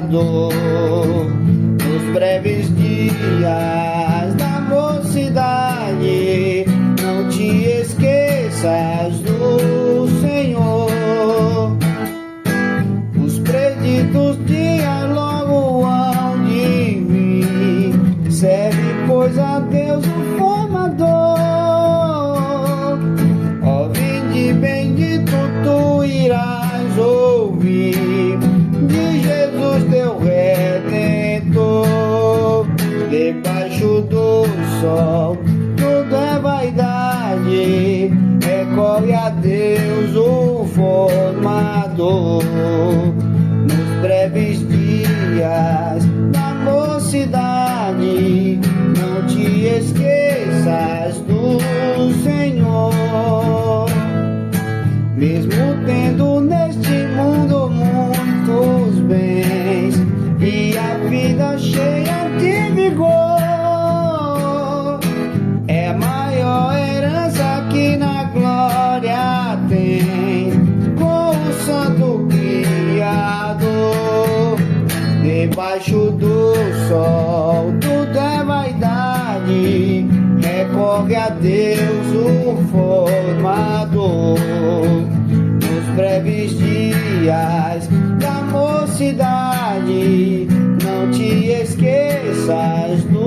formador. Nos breves dias da mocidade, não te esqueças do Senhor. Os preditos dias logo hão de vir, serve, pois, a Deus o formador. Ó, vinde bendito, tu irás ouvir de Jesus teu Redentor. Debaixo do sol tudo é vaidade, recorre a Deus o formador. Nos breves dias da mocidade, não te esqueças do Senhor. Mesmo tendo neste mundo muitos bens e a vida cheia de vigor, é a maior herança que na glória tem com o Santo Criador. Debaixo do sol tudo é vaidade, recorre a Deus o formador. Nos breves dias da mocidade, não te esqueças do